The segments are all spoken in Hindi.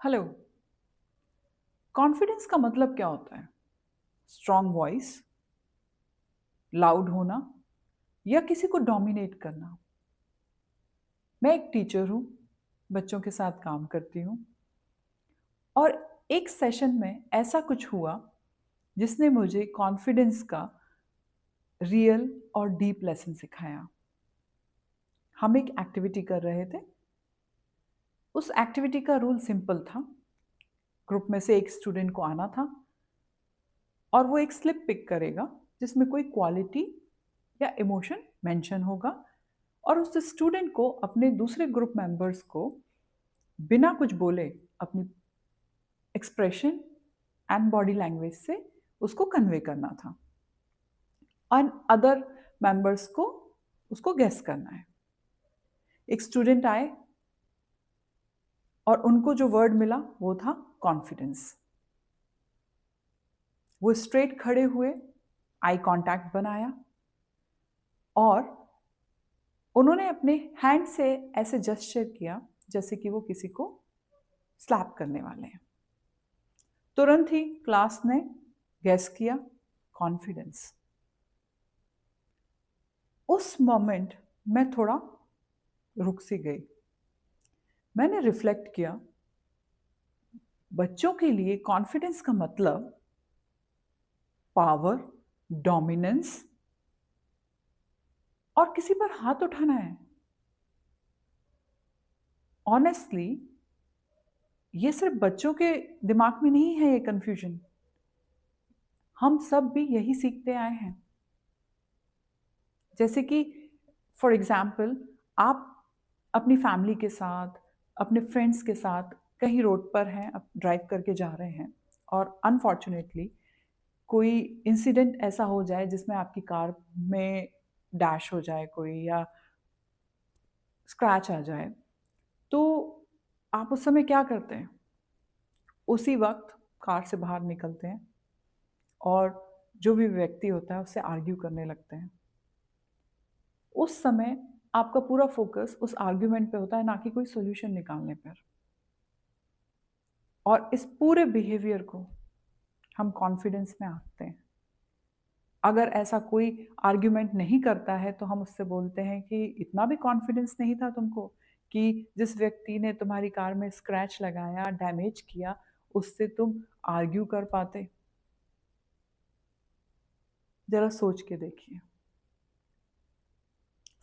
हेलो। कॉन्फिडेंस का मतलब क्या होता है? स्ट्रॉन्ग वॉइस, लाउड होना या किसी को डोमिनेट करना? मैं एक टीचर हूँ, बच्चों के साथ काम करती हूँ और एक सेशन में ऐसा कुछ हुआ जिसने मुझे कॉन्फिडेंस का रियल और डीप लेसन सिखाया। हम एक एक्टिविटी कर रहे थे। उस एक्टिविटी का रूल सिंपल था। ग्रुप में से एक स्टूडेंट को आना था और वो एक स्लिप पिक करेगा जिसमें कोई क्वालिटी या इमोशन मेंशन होगा और उस स्टूडेंट को अपने दूसरे ग्रुप मेंबर्स को बिना कुछ बोले अपनी एक्सप्रेशन एंड बॉडी लैंग्वेज से उसको कन्वे करना था और अदर मेंबर्स को उसको गेस करना है। एक स्टूडेंट आए और उनको जो वर्ड मिला वो था कॉन्फिडेंस। वो स्ट्रेट खड़े हुए, आई कांटेक्ट बनाया और उन्होंने अपने हैंड से ऐसे जेस्चर किया जैसे कि वो किसी को स्लैप करने वाले हैं। तुरंत ही क्लास ने गेस किया कॉन्फिडेंस। उस मोमेंट मैं थोड़ा रुक सी गई। मैंने रिफ्लेक्ट किया, बच्चों के लिए कॉन्फिडेंस का मतलब पावर, डोमिनेंस और किसी पर हाथ उठाना है। ऑनेस्टली ये सिर्फ बच्चों के दिमाग में नहीं है ये कंफ्यूजन, हम सब भी यही सीखते आए हैं। जैसे कि फॉर एग्जाम्पल आप अपनी फैमिली के साथ, अपने फ्रेंड्स के साथ कहीं रोड पर हैं, आप ड्राइव करके जा रहे हैं और अनफॉर्चुनेटली कोई इंसिडेंट ऐसा हो जाए जिसमें आपकी कार में डैश हो जाए कोई या स्क्रैच आ जाए, तो आप उस समय क्या करते हैं? उसी वक्त कार से बाहर निकलते हैं और जो भी व्यक्ति होता है उससे आर्ग्यू करने लगते हैं। उस समय आपका पूरा फोकस उस आर्ग्यूमेंट पे होता है, ना कि कोई सॉल्यूशन निकालने पर। और इस पूरे बिहेवियर को हम कॉन्फिडेंस में आंकते हैं। अगर ऐसा कोई आर्ग्यूमेंट नहीं करता है तो हम उससे बोलते हैं कि इतना भी कॉन्फिडेंस नहीं था तुमको कि जिस व्यक्ति ने तुम्हारी कार में स्क्रैच लगाया, डैमेज किया, उससे तुम आर्ग्यू कर पाते? जरा सोच के देखिए।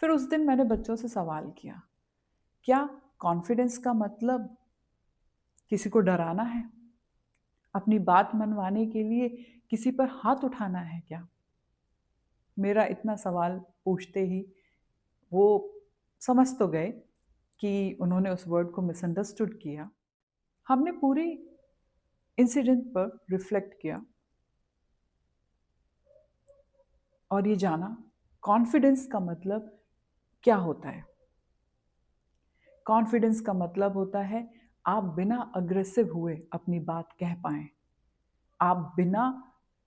फिर उस दिन मैंने बच्चों से सवाल किया, क्या कॉन्फिडेंस का मतलब किसी को डराना है? अपनी बात मनवाने के लिए किसी पर हाथ उठाना है क्या? मेरा इतना सवाल पूछते ही वो समझ तो गए कि उन्होंने उस वर्ड को मिसअंडरस्टूड किया। हमने पूरी इंसिडेंट पर रिफ्लेक्ट किया और ये जाना कॉन्फिडेंस का मतलब क्या होता है। कॉन्फिडेंस का मतलब होता है आप बिना अग्रेसिव हुए अपनी बात कह पाएं, आप बिना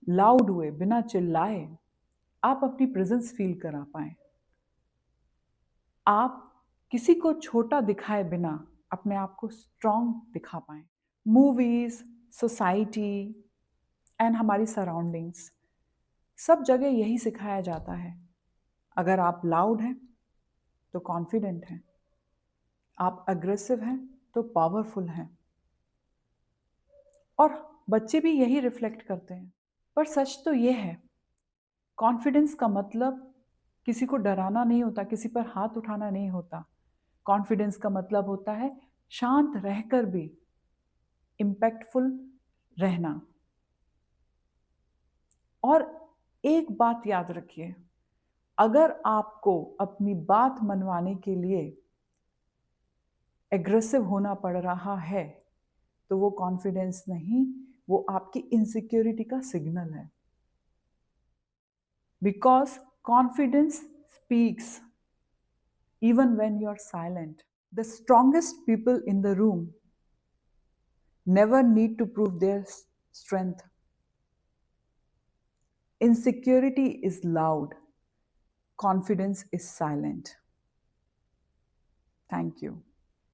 लाउड हुए, बिना चिल्लाए आप अपनी प्रेजेंस फील करा पाएं, आप किसी को छोटा दिखाए बिना अपने आप को स्ट्रांग दिखा पाएं। मूवीज, सोसाइटी एंड हमारी सराउंडिंग्स, सब जगह यही सिखाया जाता है। अगर आप लाउड हैं तो कॉन्फिडेंट हैं, आप अग्रेसिव हैं तो पावरफुल हैं। और बच्चे भी यही रिफ्लेक्ट करते हैं। पर सच तो ये है, कॉन्फिडेंस का मतलब किसी को डराना नहीं होता, किसी पर हाथ उठाना नहीं होता। कॉन्फिडेंस का मतलब होता है शांत रहकर भी इम्पैक्टफुल रहना। और एक बात याद रखिए, अगर आपको अपनी बात मनवाने के लिए एग्रेसिव होना पड़ रहा है तो वो कॉन्फिडेंस नहीं, वो आपकी इनसिक्योरिटी का सिग्नल है। Because confidence speaks even when you're silent. The strongest people in the room never need to prove their strength. Insecurity is loud, confidence is silent. Thank you.